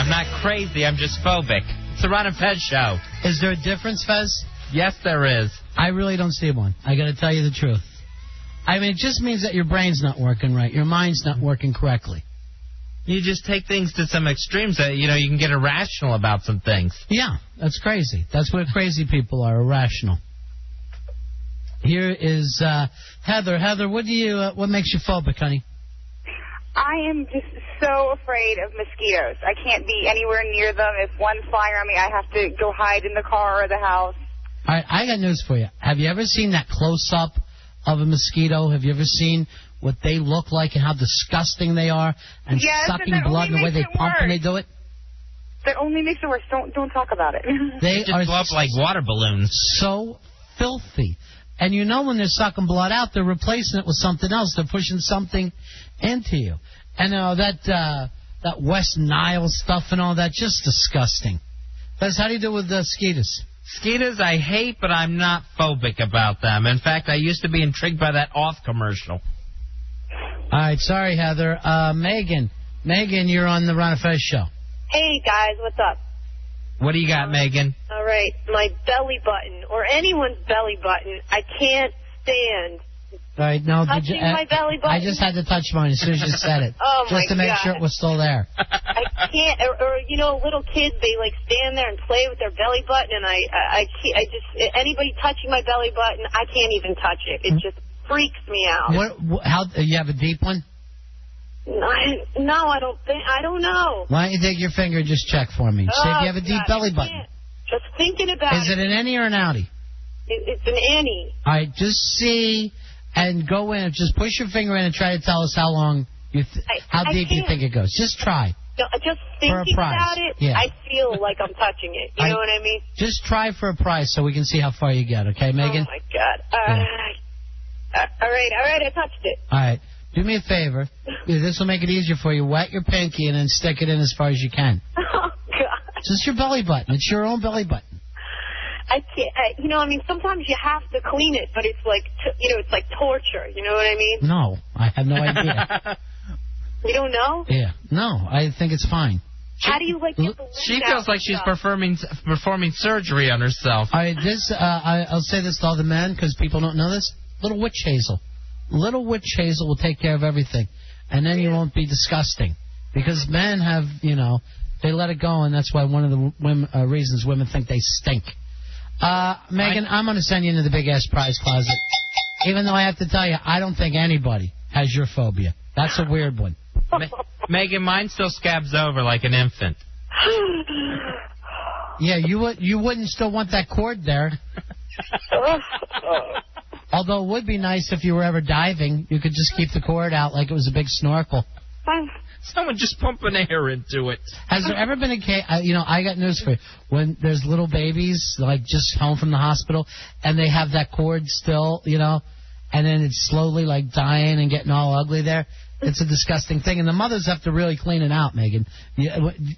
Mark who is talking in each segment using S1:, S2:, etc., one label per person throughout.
S1: I'm not crazy. I'm just phobic. It's the Ron and Fez show.
S2: Is there a difference, Fez?
S1: Yes, there is.
S2: I really don't see one. I got to tell you the truth. I mean, it just means that your brain's not working right. Your mind's not working correctly.
S1: You just take things to some extremes that, you can get irrational about some things.
S2: Yeah, that's crazy. That's what crazy people are, irrational. Here is Heather. Heather, what makes you phobic, honey?
S3: I am just so afraid of mosquitoes. I can't be anywhere near them. If one's flying around me, I have to go hide in the car or the house.
S2: All right, I got news for you. Have you ever seen that close-up of a mosquito? Have you ever seen what they look like and how disgusting they are and sucking blood and the way they pump and they do it?
S3: That only makes it worse. Don't talk about it.
S1: They just blow up like water balloons.
S2: So filthy. And when they're sucking blood out, they're replacing it with something else. They're pushing something into you. And that West Nile stuff and all that, just disgusting. Fez, how do you do with mosquitoes?
S1: Mosquitoes I hate, but I'm not phobic about them. In fact, I used to be intrigued by that Off commercial.
S2: All right, sorry, Heather. Megan. Megan, you're on the Ron and Fez show.
S4: Hey, guys, what's up?
S1: What do you got, Megan?
S4: All right, my belly button, or anyone's belly button, I can't stand
S2: All right, no,
S4: touching my belly button.
S2: I just had to touch mine as soon as you said it.
S4: Oh,
S2: just to make sure it was still there.
S4: I can't, or little kids, they stand there and play with their belly button, and I anybody touching my belly button, I can't even touch it. It just freaks me out.
S2: How you have a deep one?
S4: No, I don't know.
S2: Why don't you take your finger and just check for me? See if you have a deep belly button.
S4: Just thinking about it.
S2: Is it an innie or an outie?
S4: It's an innie.
S2: All right, just see and go in. Just push your finger in and try to tell us how long how deep you think it goes. Just try.
S4: No, just thinking about it, yeah. I feel like I'm touching it. You know what I mean?
S2: Just try for a prize so we can see how far you get. Okay, Megan?
S4: Oh my God. All right, I touched it.
S2: All right. Do me a favor. This will make it easier for you. Wet your pinky and then stick it in as far as you can.
S4: Oh, God.
S2: Just your belly button. It's your own belly button.
S4: I can't, sometimes you have to clean it, but it's like, it's like torture. You know what I mean?
S2: No, I have no idea.
S4: You don't know?
S2: Yeah. No, I think it's fine.
S4: How do you get the wind
S1: She feels like she's performing surgery on herself.
S2: I'll say this to all the men because people don't know this. Little witch hazel. Little witch hazel will take care of everything. And then you won't be disgusting. Because men have, they let it go, and that's why one of the reasons women think they stink. Megan, I'm going to send you into the big-ass prize closet. Even though I have to tell you, I don't think anybody has your phobia. That's a weird one.
S1: Megan, mine still scabs over like an infant.
S2: Yeah, you wouldn't still want that cord there. Although it would be nice if you were ever diving. You could just keep the cord out like it was a big snorkel.
S1: Someone just pumping air into it.
S2: Has there ever been a case, I got news for you. When there's little babies, like just home from the hospital, and they have that cord still, and then it's slowly like dying and getting all ugly there, it's a disgusting thing. And the mothers have to really clean it out, Megan.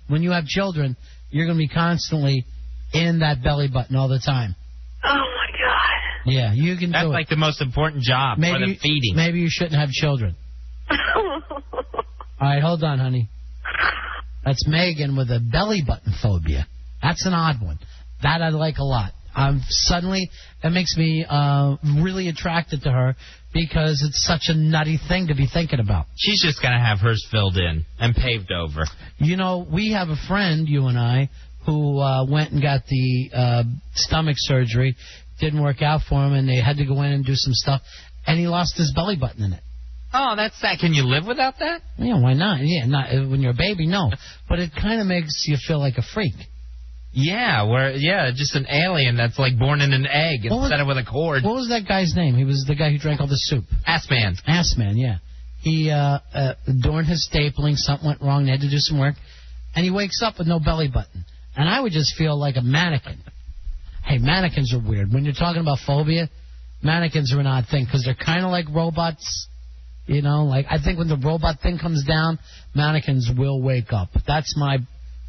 S2: When you have children, you're going to be constantly in that belly button all the time.
S4: Oh, my God.
S2: Yeah, you can do it.
S1: That's like the most important job, more than feeding.
S2: Maybe you shouldn't have children. All right, hold on, honey. That's Megan with a belly button phobia. That's an odd one. That I like a lot. Suddenly, it makes me really attracted to her because it's such a nutty thing to be thinking about.
S1: She's just going to have hers filled in and paved over.
S2: We have a friend, you and I, who went and got the stomach surgery. Didn't work out for him, and they had to go in and do some stuff, and he lost his belly button in it.
S1: Oh, that's sad. Can you live without that?
S2: Yeah, why not? Yeah, not when you're a baby, no. But it kind of makes you feel like a freak.
S1: Yeah, just an alien that's like born in an egg instead of with a cord.
S2: What was that guy's name? He was the guy who drank all the soup.
S1: Assman.
S2: Assman, yeah. He, during his stapling, something went wrong. They had to do some work. And he wakes up with no belly button. And I would just feel like a mannequin. Hey, mannequins are weird. When you're talking about phobia, mannequins are an odd thing because they're kind of like robots. I think when the robot thing comes down, mannequins will wake up. That's my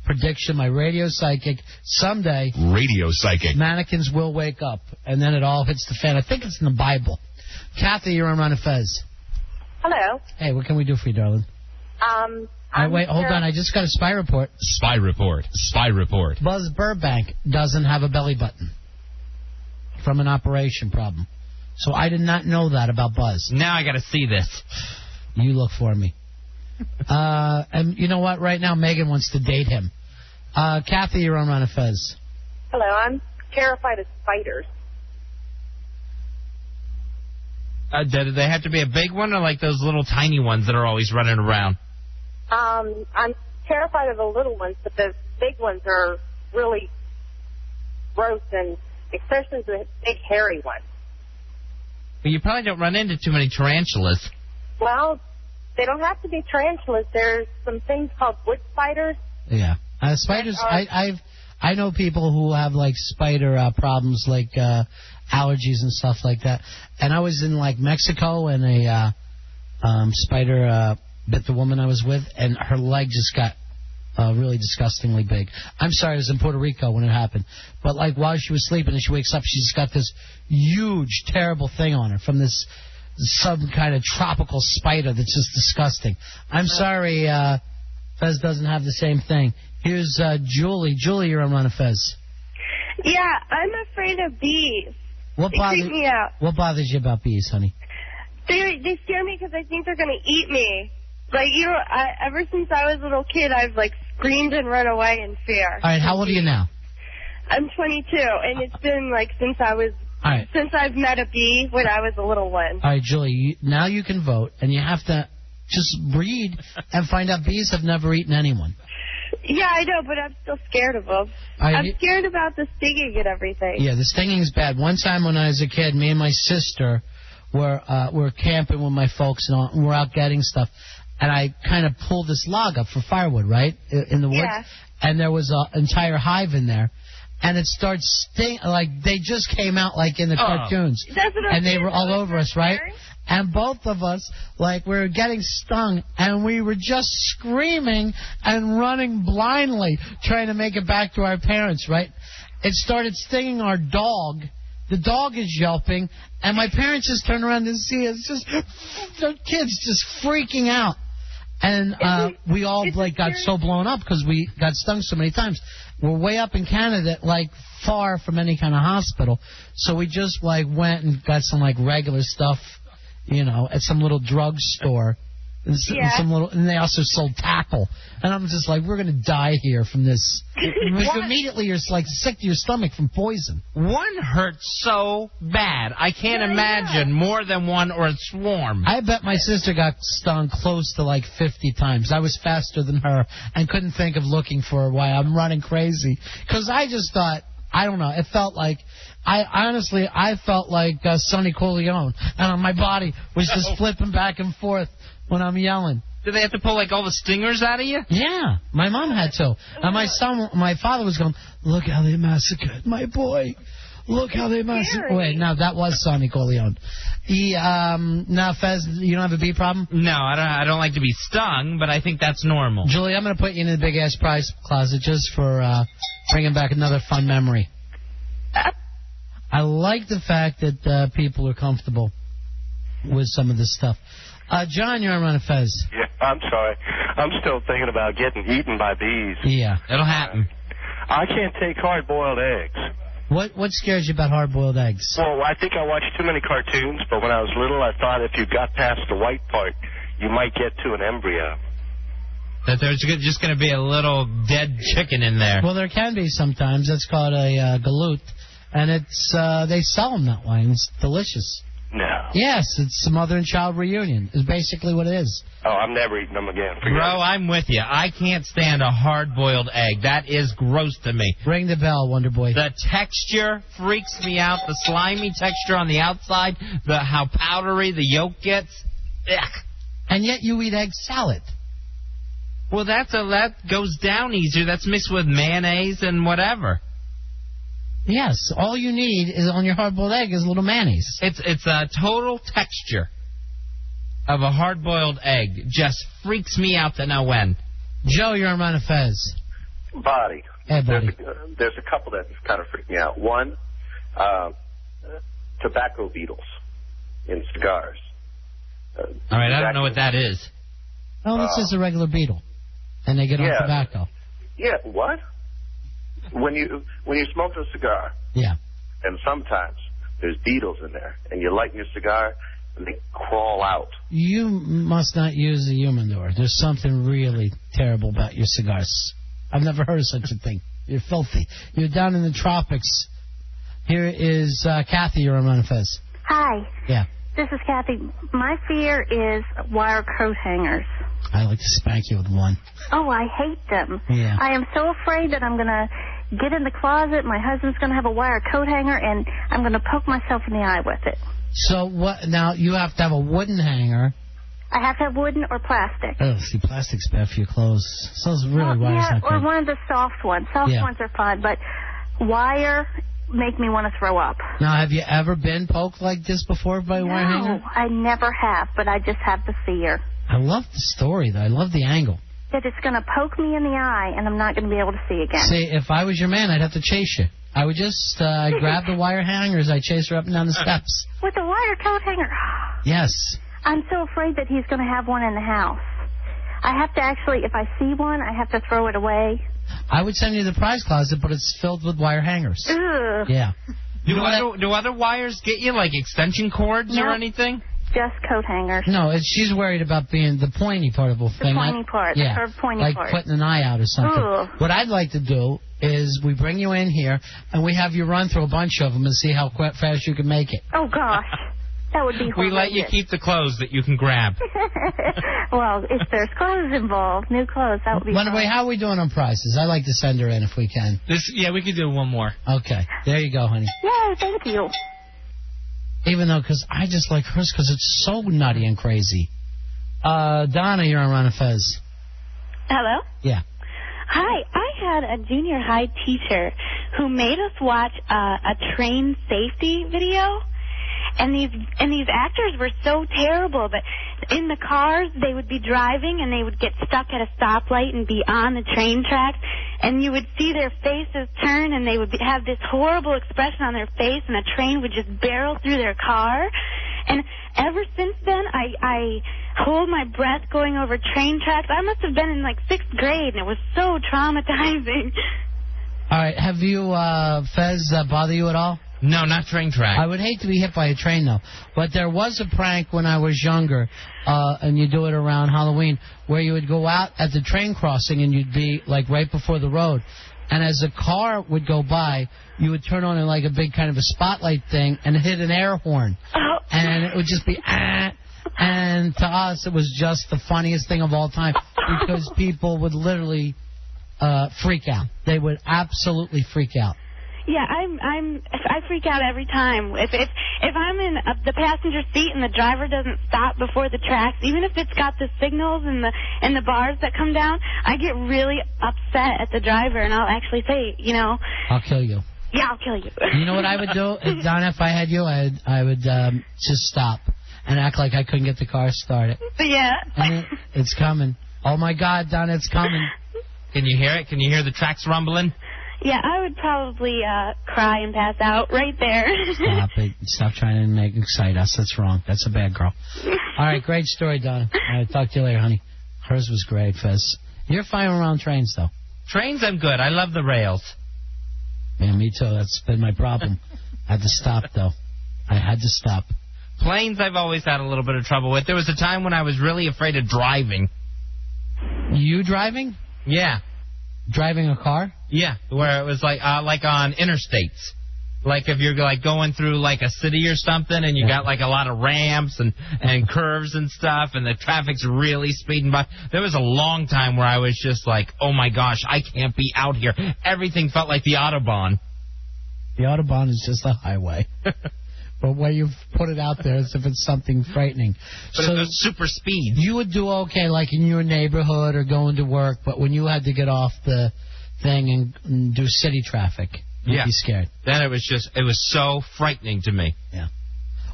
S2: prediction, my radio psychic. Someday,
S5: radio psychic,
S2: mannequins will wake up, and then it all hits the fan. I think it's in the Bible. Kathy, you're on Ron and Fez.
S6: Hello.
S2: Hey, what can we do for you, darling? Wait, hold on. I just got a spy report.
S5: Spy report. Spy report.
S2: Buzz Burbank doesn't have a belly button from an operation problem. So I did not know that about Buzz.
S1: Now I got to see this.
S2: You look for me. And you know what? Right now, Megan wants to date him. Kathy, you're on Ron and Fez.
S4: Hello, I'm terrified of spiders.
S1: Do they have to be a big one or like those little tiny ones that are always running around?
S4: I'm terrified of the little ones, but the big ones are really gross, and especially the big hairy ones.
S1: But you probably don't run into too many tarantulas.
S4: Well, they don't have to be tarantulas. There's some things called wood spiders.
S2: Yeah. Spiders, I know people who have, like, spider problems, like allergies and stuff like that. And I was in, like, Mexico, and a spider bit the woman I was with, and her leg just got really disgustingly big. I'm sorry, I was in Puerto Rico when it happened. But, like, while she was sleeping and she wakes up, she's got this huge, terrible thing on her from this some kind of tropical spider that's just disgusting. I'm sorry, Fez doesn't have the same thing. Here's Julie. Julie, you're on Ron and Fez.
S6: Yeah, I'm afraid of bees.
S2: They
S6: creep me out.
S2: What bothers you about bees, honey?
S6: They scare me because I think they're going to eat me. Like, you know, ever since I was a little kid, I've, like, screamed and run away in fear.
S2: All right, how old are you now?
S6: I'm 22, and it's been, like, since I've met a bee when I was a little one.
S2: All right, Julie, now you can vote, and you have to just read and find out bees have never eaten anyone.
S6: Yeah, I know, but I'm still scared of them. I'm scared about the stinging and everything.
S2: Yeah, the stinging is bad. One time when I was a kid, me and my sister were camping with my folks, and we're out getting stuff. And I kind of pulled this log up for firewood, right, in the woods.
S6: Yeah.
S2: And there was an entire hive in there. And it starts stinging, like they just came out like in the cartoons. And they were all over us, right? And both of us, like, we were getting stung, and we were just screaming and running blindly, trying to make it back to our parents, right? It started stinging our dog. The dog is yelping, and my parents just turn around and see us, just the kids just freaking out. And we all, like, got so blown up because we got stung so many times. We're way up in Canada, like, far from any kind of hospital. So we just, like, went and got some, like, regular stuff, you know, at some little drugstore. And they also sold tackle. And I'm just like, we're going to die here from this. Immediately you're, like, sick to your stomach from poison.
S1: One hurts so bad. I can't imagine more than one or a swarm.
S2: I bet my sister got stung close to, like, 50 times. I was faster than her and couldn't think of looking for her while I'm running crazy. Because I just thought, I don't know, it felt like, I felt like Sonny Corleone. And my body was just flipping back and forth when I'm yelling.
S1: Did they have to pull, like, all the stingers out of you?
S2: Yeah, my mom had to. And my father was going, look how they massacred my boy. Look how they massacred. Wait, no, that was Sonny Corleone. Now, Fez, you don't have a bee problem?
S1: No, I don't like to be stung, but I think that's normal.
S2: Julie, I'm going to put you in the big-ass prize closet just for bringing back another fun memory. I like the fact that people are comfortable with some of this stuff. John, you're on Ron and Fez.
S7: Yeah, I'm sorry. I'm still thinking about getting eaten by bees.
S2: Yeah.
S1: It'll happen.
S7: I can't take hard-boiled eggs.
S2: What scares you about hard-boiled eggs?
S7: Well, I think I watched too many cartoons, but when I was little, I thought if you got past the white part, you might get to an embryo.
S1: That there's just going to be a little dead chicken in there.
S2: Well, there can be sometimes. That's called a galoot, and it's they sell them that way, and it's delicious.
S7: No.
S2: Yes, it's a mother and child reunion. Is basically what it is.
S7: Oh, I'm never eating them again.
S1: Bro, I'm with you. I can't stand a hard-boiled egg. That is gross to me.
S2: Ring the bell, Wonder Boy.
S1: The texture freaks me out. The slimy texture on the outside. How powdery the yolk gets. Ugh.
S2: And yet you eat egg salad.
S1: Well, that goes down easier. That's mixed with mayonnaise and whatever.
S2: Yes, all you need is on your hard-boiled egg is a little mayonnaise.
S1: It's a total texture of a hard-boiled egg. Just freaks me out to no end.
S2: Joe, you're on Ron and Fez.
S8: Body.
S2: Hey, buddy.
S8: There's a couple that kind of freak me out. One, tobacco beetles in cigars.
S1: All right, I don't know what that is.
S2: Oh, this is a regular beetle. And they get on tobacco.
S8: Yeah, what? When you smoke a cigar,
S2: yeah,
S8: and sometimes there's beetles in there, and you light your cigar, and they crawl out.
S2: You must not use the humidor. There's something really terrible about your cigars. I've never heard of such a thing. You're filthy. You're down in the tropics. Here is Kathy. You're on Ron and Fez.
S9: Hi.
S2: Yeah.
S9: This is Kathy. My fear is wire coat hangers.
S2: I like to spank you with one.
S9: Oh, I hate them.
S2: Yeah.
S9: I am so afraid that I'm going to get in the closet, my husband's going to have a wire coat hanger, and I'm going to poke myself in the eye with it.
S2: So what? Now, you have to have a wooden hanger.
S9: I have to have wooden or plastic.
S2: Oh, see, plastic's bad for your clothes. So it's really wire's not good.
S9: Or one of the soft ones. Soft ones are fine, but wire make me want to throw up.
S2: Now, have you ever been poked like this before by a wire hanger?
S9: No, I never have, but I just have the fear.
S2: I love the story, though. I love the angle.
S9: That it's going to poke me in the eye, and I'm not going to be able to see again.
S2: See, if I was your man, I'd have to chase you. I would just grab the wire hangers. I'd chase her up and down the steps.
S9: With a wire coat hanger?
S2: Yes.
S9: I'm so afraid that he's going to have one in the house. I have to actually, if I see one, I have to throw it away.
S2: I would send you the prize closet, but it's filled with wire hangers.
S9: Ugh.
S2: Yeah.
S1: Do other wires get you, like extension cords or anything?
S9: Just coat hangers.
S2: No, she's worried about being the pointy part of the thing.
S9: The pointy part.
S2: Yeah,
S9: the curved pointy
S2: like
S9: part.
S2: putting an eye out or something.
S9: Ugh.
S2: What I'd like to do is we bring you in here and we have you run through a bunch of them and see how fast you can make it.
S9: Oh, gosh. That would be horrible.
S1: We let you keep the clothes that you can grab.
S9: Well, if there's clothes involved, new clothes, that would be
S2: By the way, how are we doing on prices? I'd like to send her in if we can.
S10: Yeah, we could do one more.
S2: Okay. There you go, honey.
S9: Yay, thank you.
S2: Even though, because I just like hers because it's so nutty and crazy. Donna, you're on Ron and Fez.
S11: Hello?
S2: Yeah.
S11: Hi, I had a junior high teacher who made us watch a train safety video. And these actors were so terrible, but in the cars they would be driving and they would get stuck at a stoplight and be on the train tracks, and you would see their faces turn and they would have this horrible expression on their face, and the train would just barrel through their car. And ever since then, I hold my breath going over train tracks. I must have been in like 6th grade, and it was so traumatizing.
S2: All right, have you, Fez, bother you at all?
S1: No, not train track.
S2: I would hate to be hit by a train, though. But there was a prank when I was younger, and you do it around Halloween, where you would go out at the train crossing and you'd be, like, right before the road. And as a car would go by, you would turn on, like, a big kind of a spotlight thing and hit an air horn.
S11: Oh.
S2: And it would just be, ah. And to us, it was just the funniest thing of all time because people would literally freak out. They would absolutely freak out.
S11: Yeah, I freak out every time. If I'm in the passenger seat and the driver doesn't stop before the tracks, even if it's got the signals and the bars that come down, I get really upset at the driver, and I'll actually say,
S2: I'll kill you.
S11: Yeah, I'll kill you.
S2: You know what I would do, Donna? If I had you, I would just stop and act like I couldn't get the car started.
S11: Yeah.
S2: And it's coming. Oh my God, Donna, it's coming.
S1: Can you hear it? Can you hear the tracks rumbling?
S11: Yeah, I would probably cry and pass out right there.
S2: Stop it. Stop trying to excite us. That's wrong. That's a bad girl. All right, great story, Donna. All right, talk to you later, honey. Hers was great, Fez. You're fine around trains, though.
S1: Trains, I'm good. I love the rails.
S2: Yeah, me too. That's been my problem. I had to stop, though. I had to stop.
S1: Planes, I've always had a little bit of trouble with. There was a time when I was really afraid of driving.
S2: You driving?
S1: Yeah.
S2: Driving a car?
S1: Yeah, where it was like on interstates. Like if you're like going through like a city or something and you got like a lot of ramps and curves and stuff and the traffic's really speeding by. There was a long time where I was just like, oh my gosh, I can't be out here. Everything felt like the Autobahn.
S2: The Autobahn is just a highway. But when you put it out there as if it's something frightening.
S1: But so it's super speed.
S2: You would do okay like in your neighborhood or going to work, but when you had to get off the thing and do city traffic, you'd be scared.
S1: Then it was so frightening to me.
S2: Yeah.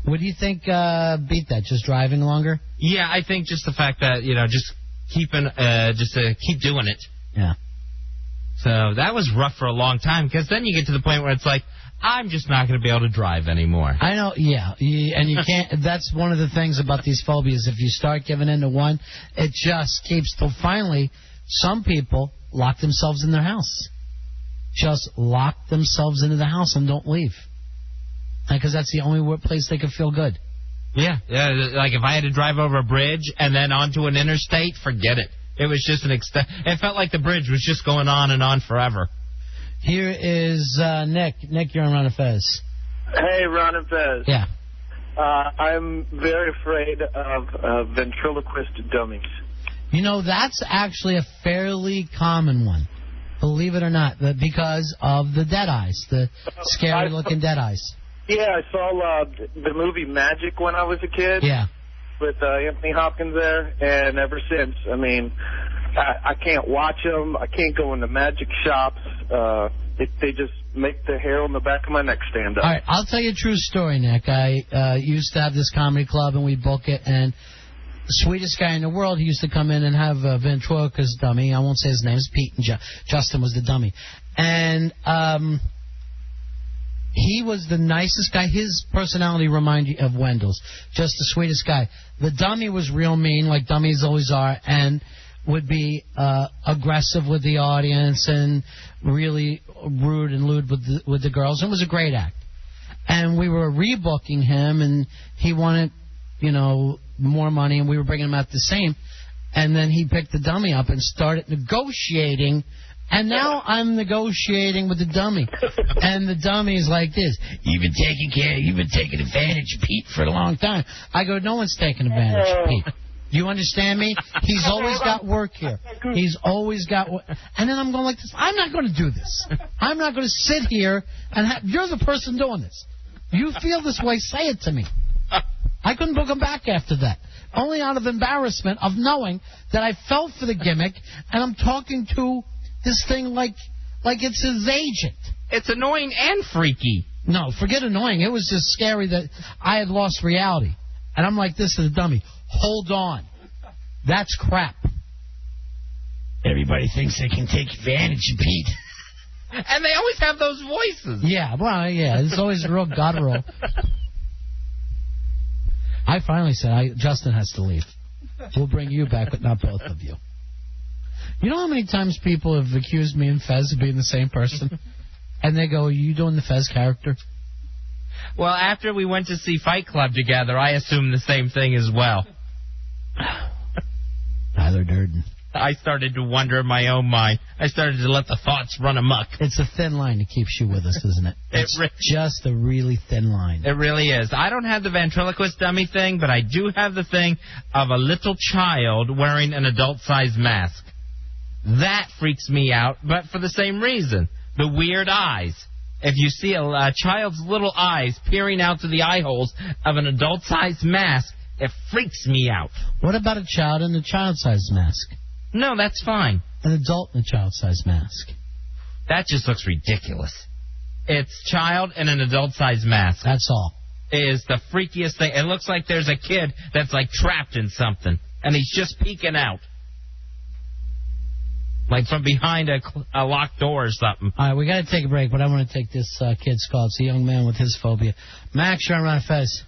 S2: What do you think beat that? Just driving longer?
S1: Yeah, I think just the fact that, just keeping, keep doing it.
S2: Yeah.
S1: So that was rough for a long time because then you get to the point where it's like, I'm just not going to be able to drive anymore.
S2: I know, yeah. And you can't, that's one of the things about these phobias. If you start giving in to one, it just keeps till finally Some people lock themselves in their house. Just lock themselves into the house and don't leave. Because that's the only place they can feel good.
S1: Yeah, like if I had to drive over a bridge and then onto an interstate, forget it. It was just it felt like the bridge was just going on and on forever.
S2: Here is Nick. Nick, you're on Ron and Fez.
S10: Hey, Ron and Fez.
S2: Yeah.
S10: I'm very afraid of ventriloquist dummies.
S2: You know, that's actually a fairly common one, believe it or not, because of the dead eyes, the scary-looking dead eyes.
S10: Yeah, I saw the movie Magic when I was a kid.
S2: Yeah.
S10: With Anthony Hopkins there, and ever since, I mean, I can't watch them. I can't go into magic shops. They just make the hair on the back of my neck stand up.
S2: All right, I'll tell you a true story, Nick. I used to have this comedy club, and we'd book it, and the sweetest guy in the world, he used to come in and have a ventriloquist dummy. I won't say his name. It's Pete, and Justin was the dummy. And he was the nicest guy. His personality reminded you of Wendell's. Just the sweetest guy. The dummy was real mean, like dummies always are, and would be aggressive with the audience and really rude and lewd with the girls. It was a great act. And we were rebooking him, and he wanted, more money, and we were bringing him out the same. And then he picked the dummy up and started negotiating. And now I'm negotiating with the dummy. And the dummy's like this. You've been taking advantage of Pete for a long time. I go, no one's taking advantage of Pete. Do you understand me? He's always got work here. He's always got work. And then I'm going like this. I'm not going to do this. I'm not going to sit here and you're the person doing this. You feel this way, say it to me. I couldn't book him back after that. Only out of embarrassment of knowing that I fell for the gimmick and I'm talking to this thing like it's his agent.
S1: It's annoying and freaky.
S2: No, forget annoying. It was just scary that I had lost reality. And I'm like this to the dummy. Hold on. That's crap. Everybody thinks they can take advantage of Pete.
S1: And they always have those voices.
S2: Yeah, well, yeah. It's always real guttural. I finally said, Justin has to leave. We'll bring you back, but not both of you. You know how many times people have accused me and Fez of being the same person? And they go, are you doing the Fez character?
S1: Well, after we went to see Fight Club together, I assumed the same thing as well.
S2: Tyler Durden.
S1: I started to wonder in my own mind. I started to let the thoughts run amok.
S2: It's a thin line that keeps you with us, isn't it? It's just a really thin line.
S1: It really is. I don't have the ventriloquist dummy thing, but I do have the thing of a little child wearing an adult-sized mask. That freaks me out, but for the same reason. The weird eyes. If you see a child's little eyes peering out through the eye holes of an adult-sized mask, it freaks me out.
S2: What about a child in a child-sized mask?
S1: No, that's fine.
S2: An adult in a child-sized mask.
S1: That just looks ridiculous. It's child in an adult-sized mask.
S2: That's all.
S1: It is the freakiest thing. It looks like there's a kid that's like trapped in something, and he's just peeking out. Like from behind a locked door or something.
S2: All right, we got to take a break, but I want to take this kid's call. It's a young man with his phobia. Max, you're on Ron and Fez.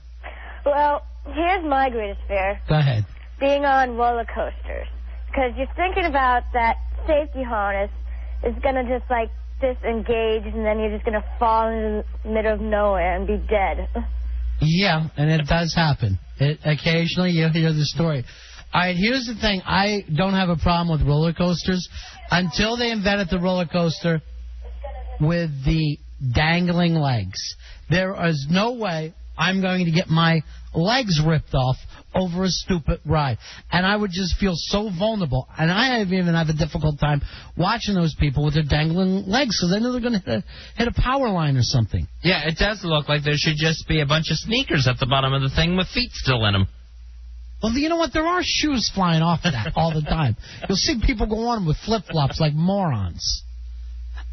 S6: Well, here's my greatest fear.
S2: Go ahead.
S6: Being on roller coasters. Because you're thinking about that safety harness is going to just like disengage, and then you're just going to fall in the middle of nowhere and be dead.
S2: Yeah, and it does happen. Occasionally you'll hear the story. All right, here's the thing. I don't have a problem with roller coasters until they invented the roller coaster with the dangling legs. There is no way I'm going to get my legs ripped off over a stupid ride. And I would just feel so vulnerable. And I even have a difficult time watching those people with their dangling legs because I know they're going to hit a power line or something.
S1: Yeah, it does look like there should just be a bunch of sneakers at the bottom of the thing with feet still in them.
S2: Well, you know what? There are shoes flying off of that all the time. You'll see people go on with flip-flops like morons.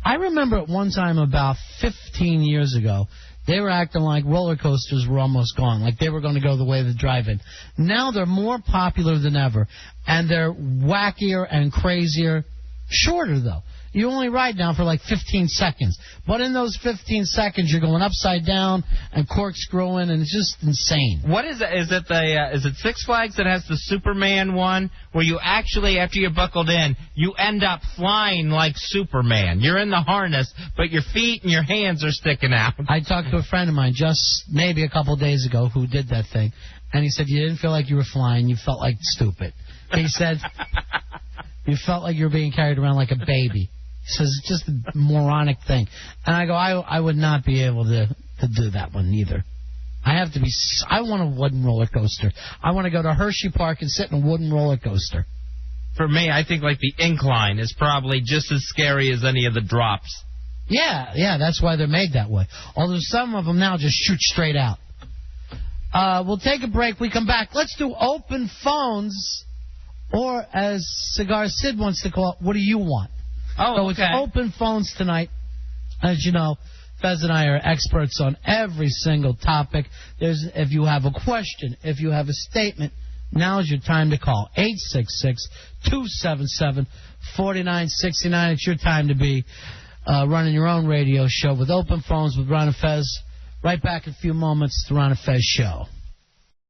S2: I remember at one time about 15 years ago, they were acting like roller coasters were almost gone, like they were going to go the way of the drive-in. Now they're more popular than ever, and they're wackier and crazier. Shorter, though. you only ride down for like 15 seconds. But in those 15 seconds, you're going upside down and corkscrewing, and it's just insane.
S1: What is it? Is it Six Flags that has the Superman one where you actually, after you're buckled in, you end up flying like Superman? You're in the harness, but your feet and your hands are sticking out.
S2: I talked to a friend of mine just maybe a couple days ago who did that thing, and he said you didn't feel like you were flying, you felt like stupid. He said you felt like you were being carried around like a baby. He says it's just a moronic thing. And I go, I would not be able to do that one either. I want a wooden roller coaster. I want to go to Hershey Park and sit in a wooden roller coaster.
S1: For me, I think like the incline is probably just as scary as any of the drops.
S2: Yeah, that's why they're made that way. Although some of them now just shoot straight out. We'll take a break. We come back. Let's do open phones, or as Cigar Sid wants to call it, what do you want?
S1: Oh,
S2: so it's open phones tonight. As you know, Fez and I are experts on every single topic. If you have a question, if you have a statement, now's your time to call. 866-277-4969. It's your time to be running your own radio show with open phones with Ron and Fez. Right back in a few moments, the Ron and Fez Show.